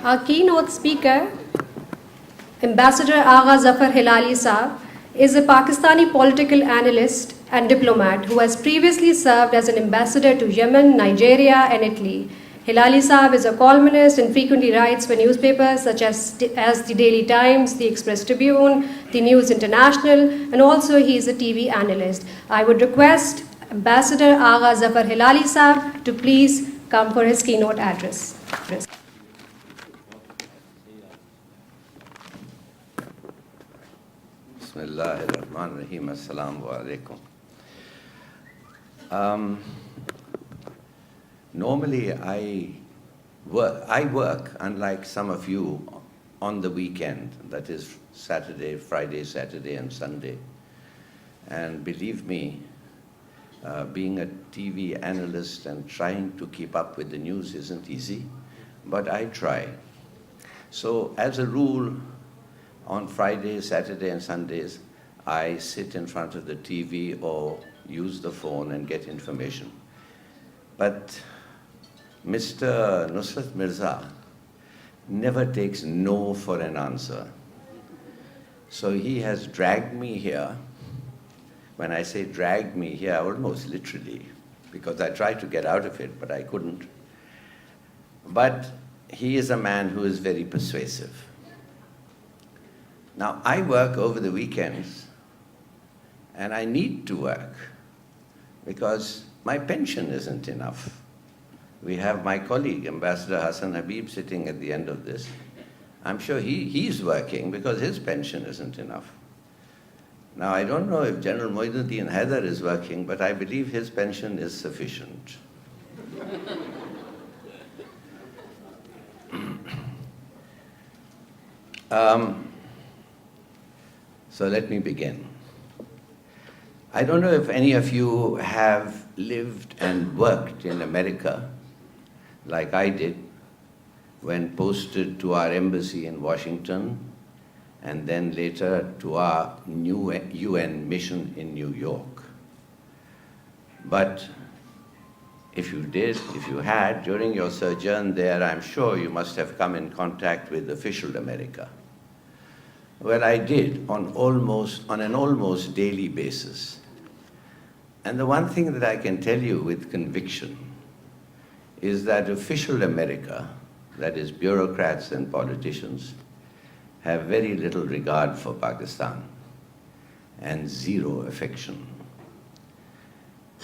Our keynote speaker, Ambassador Agha Zafar Hilali Saab, is a Pakistani political analyst and diplomat who has previously served as an ambassador to Yemen, Nigeria, and Italy. Hilali Saab is a columnist and frequently writes for newspapers such as the Daily Times, the Express Tribune, the News International, and also he is a TV analyst. I would request Ambassador Agha Zafar Hilali Saab to please come for his keynote address. Bismillahirrahmanirrahim. Assalamu alaikum. Normally I work, unlike some of you, on the weekend, that is Friday, Saturday, and Sunday. And believe me, being a TV analyst and trying to keep up with the news isn't easy, but I try. So as a rule, on Fridays, Saturday, and Sundays, I sit in front of the TV or use the phone and get information. But Mr. Nusrat Mirza never takes no for an answer. So he has dragged me here. When I say dragged me here, almost literally, because I tried to get out of it, but I couldn't. But he is a man who is very persuasive. Now, I work over the weekends, and I need to work because my pension isn't enough. We have my colleague, Ambassador Hassan Habib, sitting at the end of this. I'm sure he's working because his pension isn't enough. Now, I don't know if General Moinuddin Haider is working, but I believe his pension is sufficient. So let me begin. I don't know if any of you have lived and worked in America like I did when posted to our embassy in Washington and then later to our new UN mission in New York. But if you had, during your sojourn there, I'm sure you must have come in contact with official America. Well, I did on an almost daily basis. And the one thing that I can tell you with conviction is that official America, that is bureaucrats and politicians, have very little regard for Pakistan and zero affection.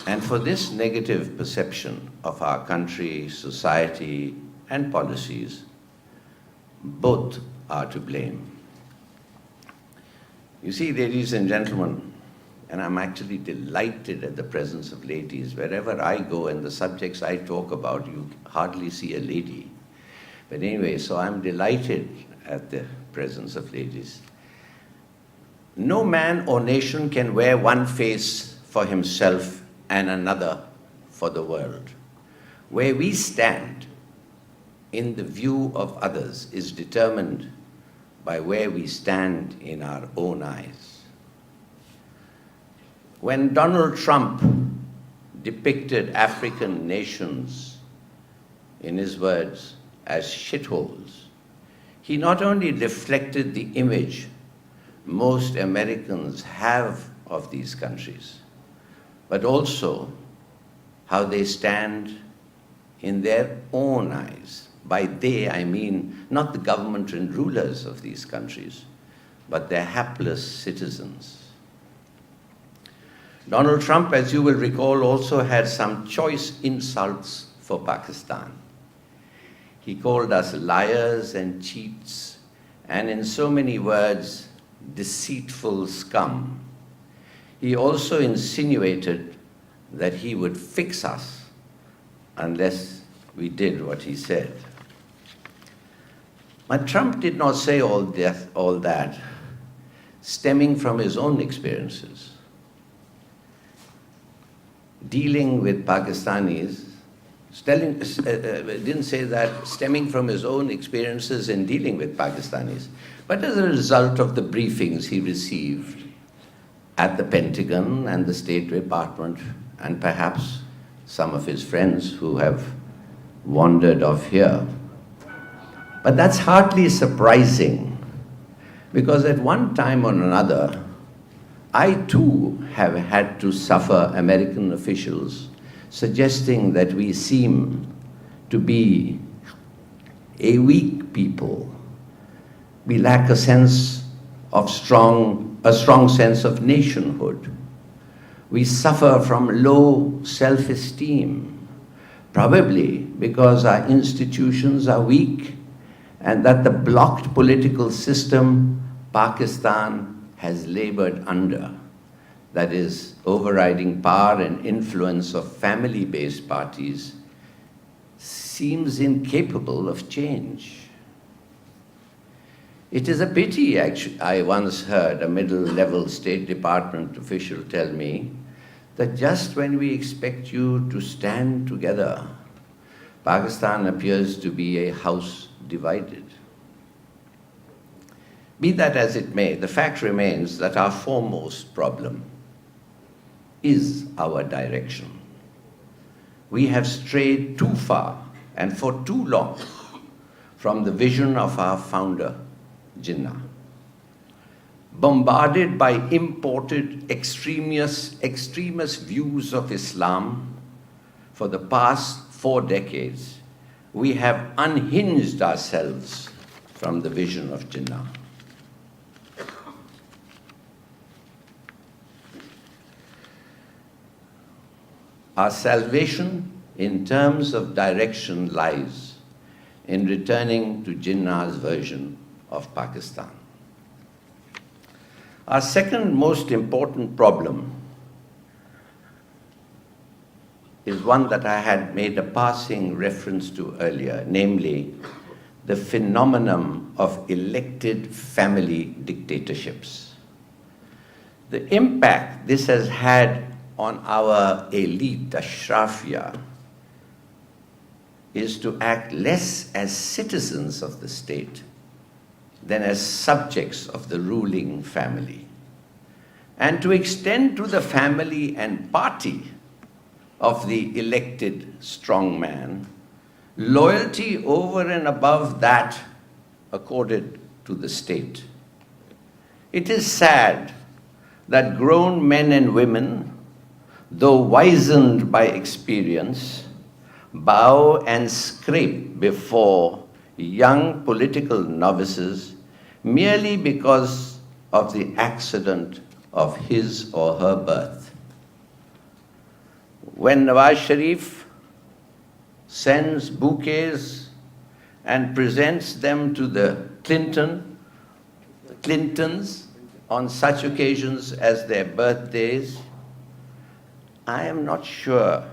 And for this negative perception of our country, society, and policies, both are to blame. You see, ladies and gentlemen, and I'm actually delighted at the presence of ladies. Wherever I go and the subjects I talk about, you hardly see a lady. But anyway, so I'm delighted at the presence of ladies. No man or nation can wear one face for himself and another for the world. Where we stand in the view of others is determined by where we stand in our own eyes. When Donald Trump depicted African nations, in his words, as shitholes, he not only reflected the image most Americans have of these countries, but also how they stand in their own eyes. By they, I mean not the government and rulers of these countries, but their hapless citizens. Donald Trump, as you will recall, also had some choice insults for Pakistan. He called us liars and cheats, and in so many words, deceitful scum. He also insinuated that he would fix us unless we did what he said. But Trump did not say all that stemming from his own experiences. Dealing with Pakistanis, didn't say that stemming from his own experiences in dealing with Pakistanis, but as a result of the briefings he received at the Pentagon and the State Department, and perhaps some of his friends who have wandered off here. But that's hardly surprising, because at one time or another, I too have had to suffer American officials suggesting that we seem to be a weak people. We lack a sense of a strong sense of nationhood. We suffer from low self-esteem, probably because our institutions are weak and that the blocked political system Pakistan has labored under, that is, overriding power and influence of family-based parties, seems incapable of change. It is a pity, actually. I once heard a middle-level State Department official tell me that just when we expect you to stand together, Pakistan appears to be a house divided. Be that as it may, the fact remains that our foremost problem is our direction. We have strayed too far and for too long from the vision of our founder, Jinnah. Bombarded by imported extremist views of Islam for the past 4 decades, we have unhinged ourselves from the vision of Jinnah. Our salvation in terms of direction lies in returning to Jinnah's version of Pakistan. Our second most important problem is one that I had made a passing reference to earlier, namely the phenomenon of elected family dictatorships. The impact this has had on our elite, Ashrafia, is to act less as citizens of the state than as subjects of the ruling family, and to extend to the family and party of the elected strongman loyalty over and above that accorded to the state. It is sad that grown men and women, though wizened by experience, bow and scrape before young political novices merely because of the accident of his or her birth. When Nawaz Sharif sends bouquets and presents them to the Clintons on such occasions as their birthdays, I am not sure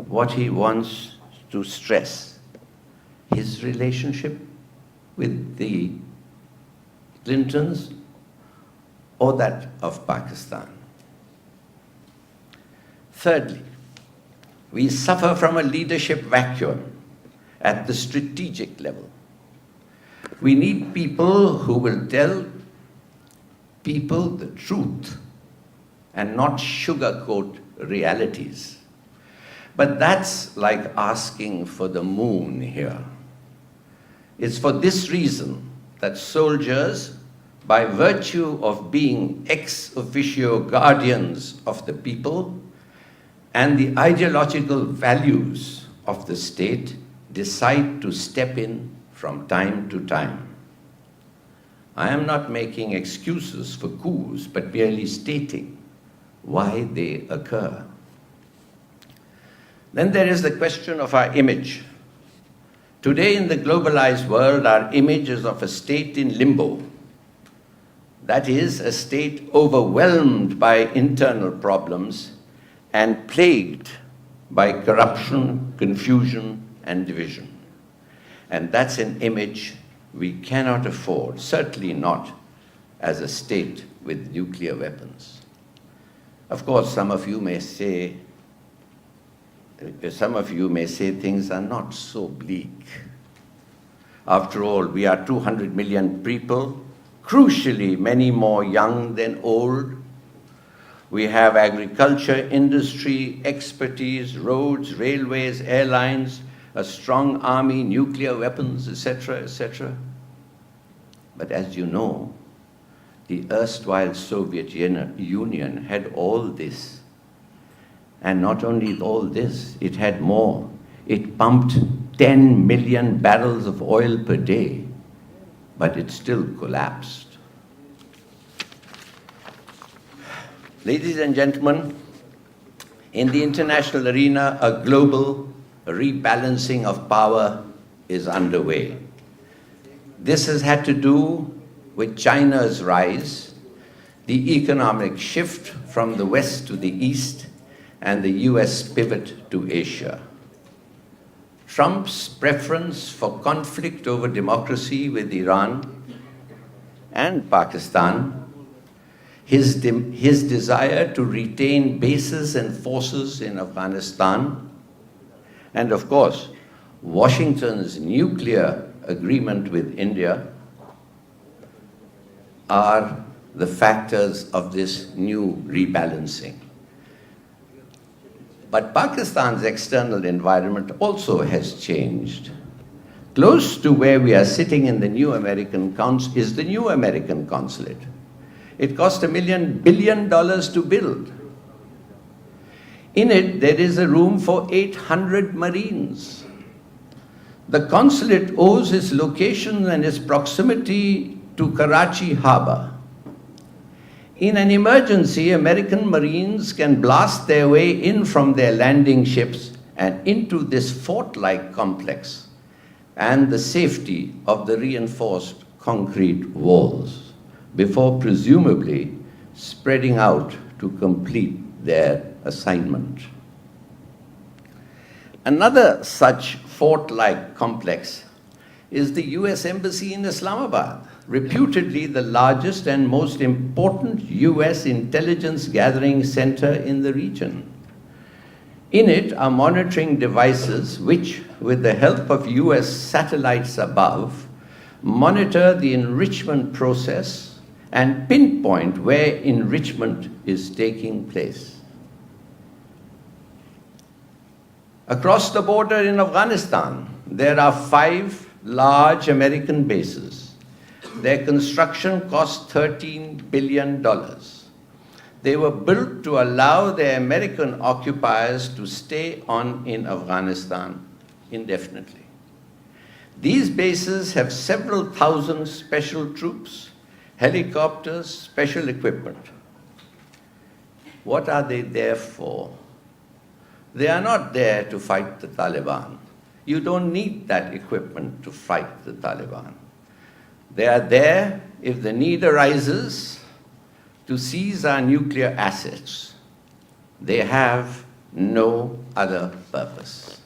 what he wants to stress. His relationship with the Clintons or that of Pakistan. Thirdly, we suffer from a leadership vacuum at the strategic level. We need people who will tell people the truth and not sugarcoat realities. But that's like asking for the moon here. It's for this reason that soldiers, by virtue of being ex officio guardians of the people and the ideological values of the state, decide to step in from time to time. I am not making excuses for coups, but merely stating why they occur. Then there is the question of our image. Today in the globalized world, our image is of a state in limbo. That is, a state overwhelmed by internal problems and plagued by corruption, confusion, and division. And that's an image we cannot afford, certainly not as a state with nuclear weapons. Of course, some of you may say things are not so bleak. After all, we are 200 million people, crucially many more young than old. We have agriculture, industry, expertise, roads, railways, airlines, a strong army, nuclear weapons, etc., etc. But as you know, the erstwhile Soviet Union had all this. And not only all this, it had more. It pumped 10 million barrels of oil per day, but it still collapsed. Ladies and gentlemen, in the international arena, a global rebalancing of power is underway. This has had to do with China's rise, the economic shift from the West to the East, and the US pivot to Asia. Trump's preference for conflict over democracy with Iran and Pakistan, his desire to retain bases and forces in Afghanistan, and of course, Washington's nuclear agreement with India are the factors of this new rebalancing. But Pakistan's external environment also has changed. Close to where we are sitting in the new American is the new American consulate. It cost $1 billion to build. In it, there is a room for 800 Marines. The consulate owes its location and its proximity to Karachi Harbour. In an emergency, American Marines can blast their way in from their landing ships and into this fort-like complex and the safety of the reinforced concrete walls before presumably spreading out to complete their assignment. Another such fort-like complex is the US Embassy in Islamabad, reputedly the largest and most important US intelligence gathering center in the region. In it are monitoring devices which, with the help of US satellites above, monitor the enrichment process and pinpoint where enrichment is taking place. Across the border in Afghanistan, there are 5 large American bases. Their construction cost $13 billion. They were built to allow their American occupiers to stay on in Afghanistan indefinitely. These bases have several thousand special troops, helicopters, special equipment. What are they there for? They are not there to fight the Taliban. You don't need that equipment to fight the Taliban. They are there if the need arises to seize our nuclear assets. They have no other purpose.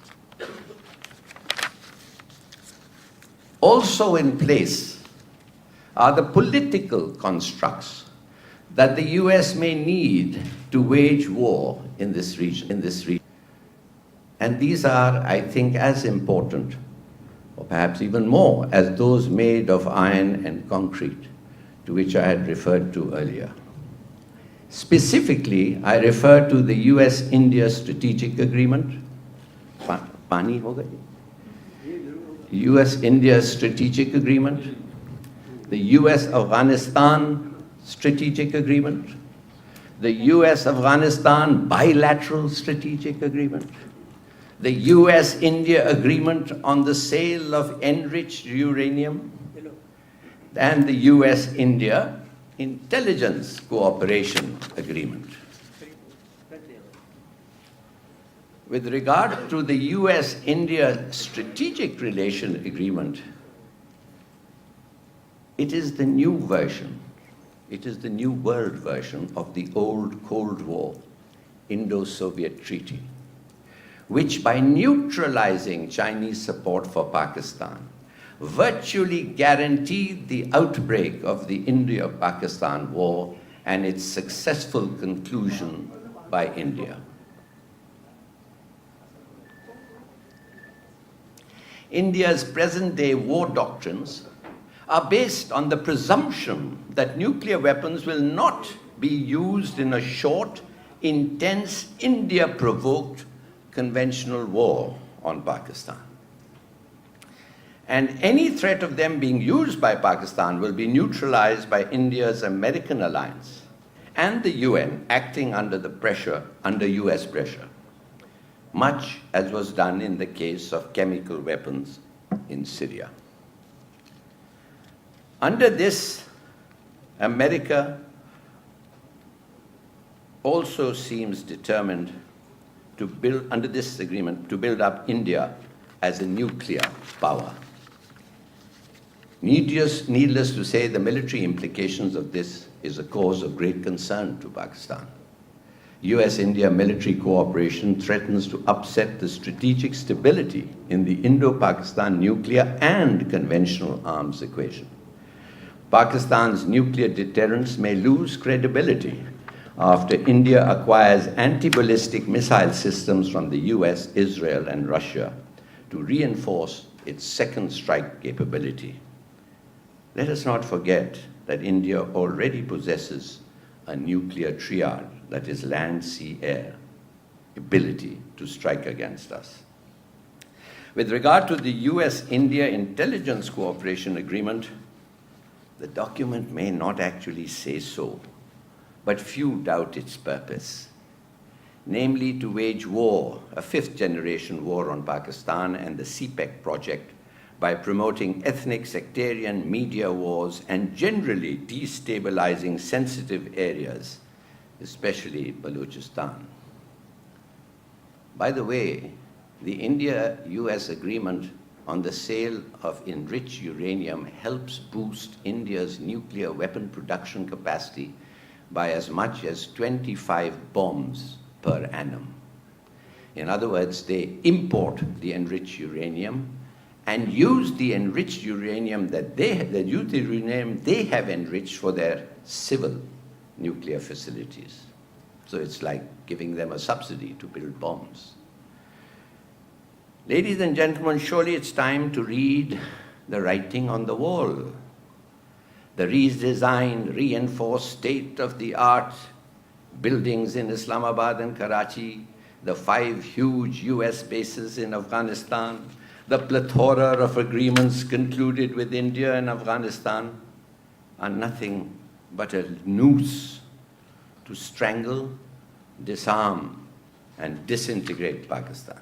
Also in place are the political constructs that the US may need to wage war in this region. And these are, I think, as important, or perhaps even more, as those made of iron and concrete, to which I had referred to earlier. Specifically, I refer to the US-India Strategic Agreement. Pani ho gayi? US-India Strategic Agreement, the US-Afghanistan Strategic Agreement, the US-Afghanistan Bilateral Strategic Agreement, the US-India Agreement on the sale of enriched uranium, and the US-India Intelligence Cooperation Agreement. With regard to the US-India Strategic Relation Agreement, it is the new version, it is the new world version of the old Cold War Indo-Soviet Treaty, which by neutralizing Chinese support for Pakistan, virtually guaranteed the outbreak of the India-Pakistan War and its successful conclusion by India. India's present-day war doctrines are based on the presumption that nuclear weapons will not be used in a short, intense, India-provoked conventional war on Pakistan. And any threat of them being used by Pakistan will be neutralized by India's American alliance and the UN acting under US pressure, much as was done in the case of chemical weapons in Syria. Under this, America also seems determined to build, under this agreement, to build up India as a nuclear power. Needless to say, the military implications of this is a cause of great concern to Pakistan. US-India military cooperation threatens to upset the strategic stability in the Indo-Pakistan nuclear and conventional arms equation. Pakistan's nuclear deterrence may lose credibility after India acquires anti-ballistic missile systems from the US, Israel, and Russia to reinforce its second strike capability. Let us not forget that India already possesses a nuclear triad, that is land, sea, air, ability to strike against us. With regard to the US-India Intelligence Cooperation Agreement, the document may not actually say so, but few doubt its purpose, namely to wage war, a fifth-generation war on Pakistan and the CPEC project, by promoting ethnic, sectarian, media wars and generally destabilizing sensitive areas, especially Balochistan. By the way, the India-US agreement on the sale of enriched uranium helps boost India's nuclear weapon production capacity by as much as 25 bombs per annum. In other words, they import the enriched uranium and use the enriched uranium they have enriched for their civil nuclear facilities. So it's like giving them a subsidy to build bombs. Ladies and gentlemen, surely it's time to read the writing on the wall. The redesigned, reinforced state-of-the-art buildings in Islamabad and Karachi, the 5 huge US bases in Afghanistan, the plethora of agreements concluded with India and Afghanistan are nothing but a noose to strangle, disarm, and disintegrate Pakistan.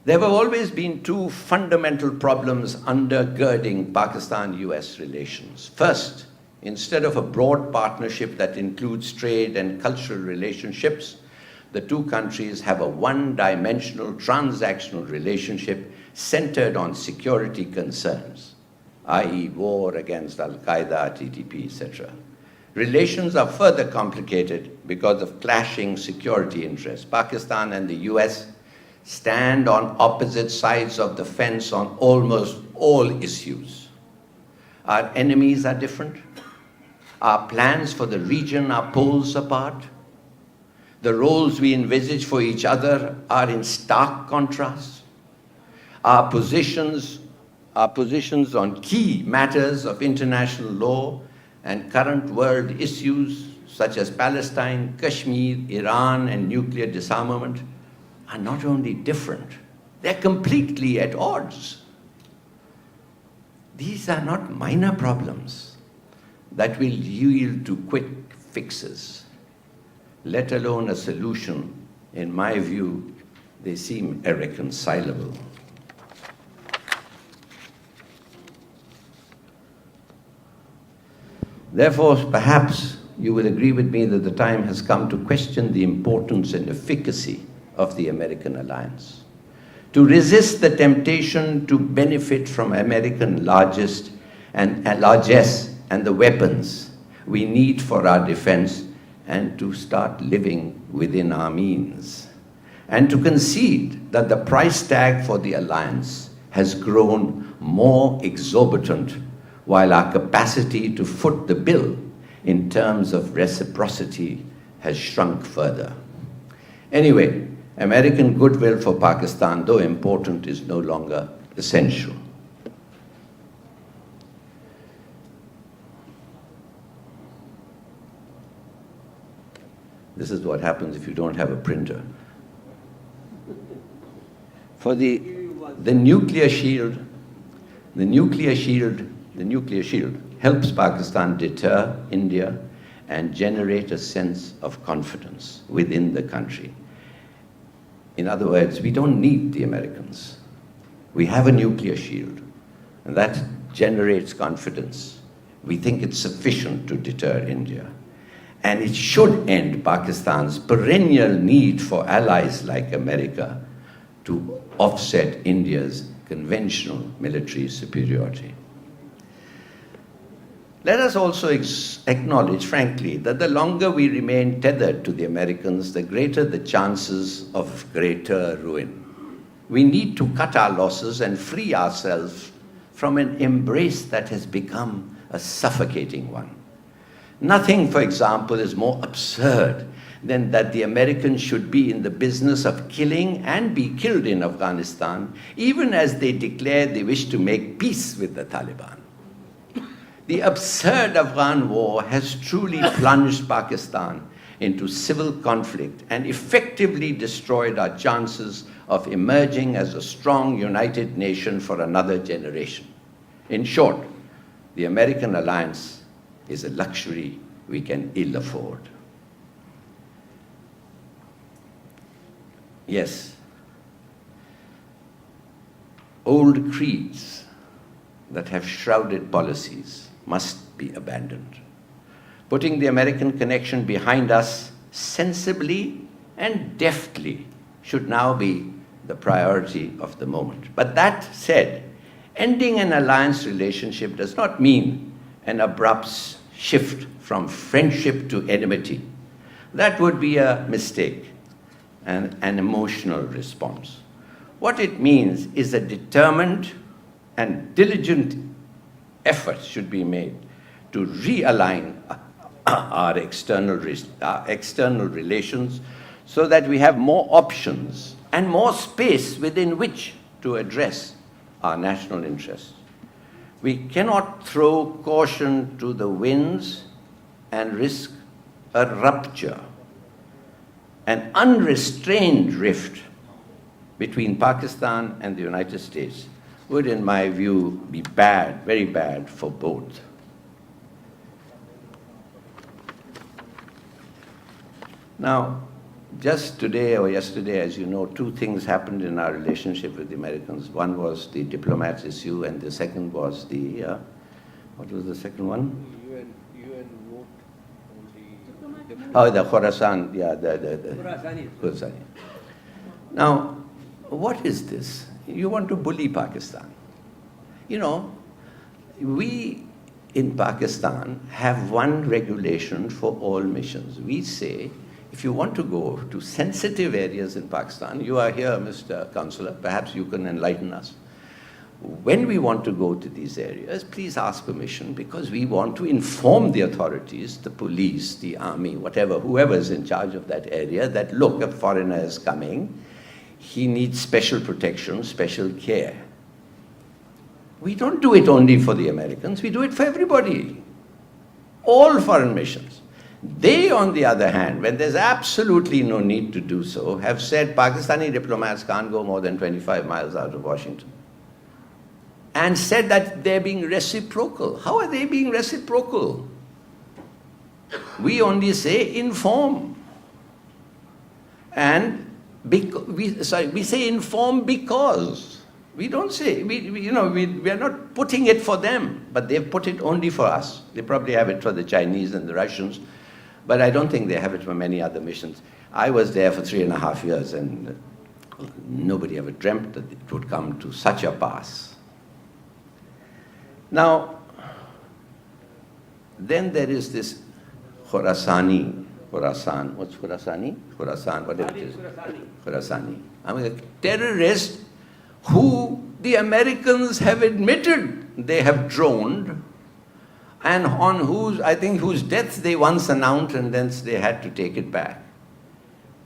There have always been 2 fundamental problems undergirding Pakistan-US relations. First, instead of a broad partnership that includes trade and cultural relationships, the 2 countries have a one-dimensional transactional relationship centered on security concerns, i.e. war against Al-Qaeda, TTP, etc. Relations are further complicated because of clashing security interests. Pakistan and the US stand on opposite sides of the fence on almost all issues. Our enemies are different. Our plans for the region are poles apart. The roles we envisage for each other are in stark contrast. Our positions on key matters of international law and current world issues such as Palestine, Kashmir, Iran, and nuclear disarmament are not only different, they're completely at odds. These are not minor problems that will yield to quick fixes, let alone a solution. In my view, they seem irreconcilable. Therefore, perhaps you will agree with me that the time has come to question the importance and efficacy of the American alliance, to resist the temptation to benefit from American largesse and the weapons we need for our defense, and to start living within our means, and to concede that the price tag for the alliance has grown more exorbitant while our capacity to foot the bill in terms of reciprocity has shrunk further. Anyway, American goodwill for Pakistan, though important, is no longer essential. This is what happens if you don't have a printer. For the The nuclear shield, the nuclear shield helps Pakistan deter India and generate a sense of confidence within the country. In other words, we don't need the Americans. We have a nuclear shield, and that generates confidence. We think it's sufficient to deter India. And it should end Pakistan's perennial need for allies like America to offset India's conventional military superiority. Let us also acknowledge, frankly, that the longer we remain tethered to the Americans, the greater the chances of greater ruin. We need to cut our losses and free ourselves from an embrace that has become a suffocating one. Nothing, for example, is more absurd than that the Americans should be in the business of killing and be killed in Afghanistan, even as they declare they wish to make peace with the Taliban. The absurd Afghan war has truly plunged Pakistan into civil conflict and effectively destroyed our chances of emerging as a strong, united nation for another generation. In short, the American alliance is a luxury we can ill afford. Yes, old creeds that have shrouded policies must be abandoned. Putting the American connection behind us sensibly and deftly should now be the priority of the moment. But that said, ending an alliance relationship does not mean an abrupt shift from friendship to enmity. That would be a mistake and an emotional response. What it means is a determined and diligent effort should be made to realign our external relations so that we have more options and more space within which to address our national interests. We cannot throw caution to the winds and risk a rupture, an unrestrained rift between Pakistan and the United States would, in my view, be bad, very bad for both. Now, just today or yesterday, as you know, two things happened in our relationship with the Americans. One was the diplomats issue, and the second was the, what was the second one? UN vote on the... Oh, the Khorasan, yeah, the Khorasani. Now, what is this? You want to bully Pakistan. You know, we in Pakistan have one regulation for all missions. We say, if you want to go to sensitive areas in Pakistan, you are here, Mr. Counselor, perhaps you can enlighten us. When we want to go to these areas, please ask permission, because we want to inform the authorities, the police, the army, whatever, whoever is in charge of that area, that look, a foreigner is coming, he needs special protection, special care. We don't do it only for the Americans, we do it for everybody. All foreign missions. They, on the other hand, when there's absolutely no need to do so, have said Pakistani diplomats can't go more than 25 miles out of Washington. And said that they're being reciprocal. How are they being reciprocal? We only say inform. And we say inform because. We don't say, we are not putting it for them, but they've put it only for us. They probably have it for the Chinese and the Russians, but I don't think they have it for many other missions. I was there for 3.5 years, and nobody ever dreamt that it would come to such a pass. Now, then there is this Khorasan, what's Khorasani? Khorasan, whatever it is. Khorasani. I mean, a terrorist who the Americans have admitted they have droned, and on whose death they once announced, and then they had to take it back.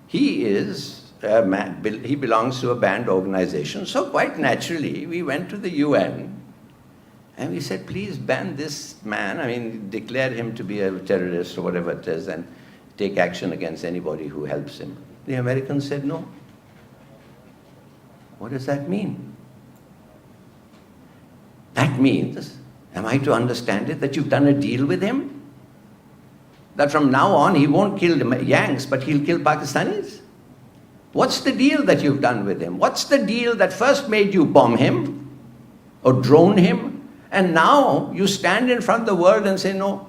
He is a man, he belongs to a banned organization, so quite naturally we went to the UN and we said, please ban this man, declare him to be a terrorist or whatever it is, and take action against anybody who helps him. The Americans said no. What does that mean? means, am I to understand it, that you've done a deal with him? That from now on he won't kill the Yanks, but he'll kill Pakistanis? What's the deal that you've done with him? What's the deal that first made you bomb him or drone him, and now you stand in front of the world and say, no,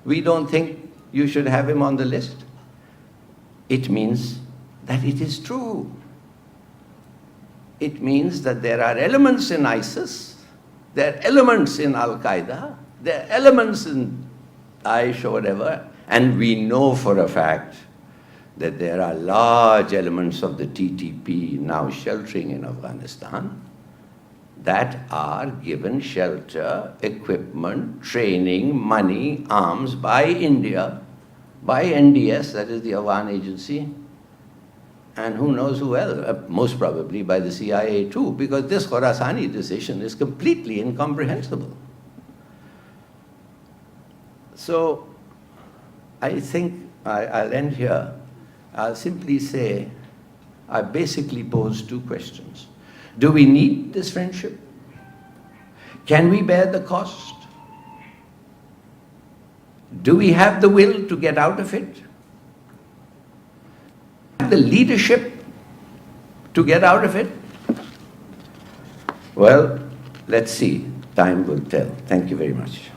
we don't think you should have him on the list? It means that it is true. It means that there are elements in ISIS, there are elements in Al-Qaeda, there are elements in Daesh or whatever, and we know for a fact that there are large elements of the TTP now sheltering in Afghanistan that are given shelter, equipment, training, money, arms by India, by NDS, that is the Afghan agency, and who knows who else, most probably by the CIA too, because this Khorasani decision is completely incomprehensible. So I think I'll end here. I'll simply say, I basically pose two questions. Do we need this friendship? Can we bear the cost? Do we have the will to get out of it? The leadership to get out of it? Well, let's see. Time will tell. Thank you very much.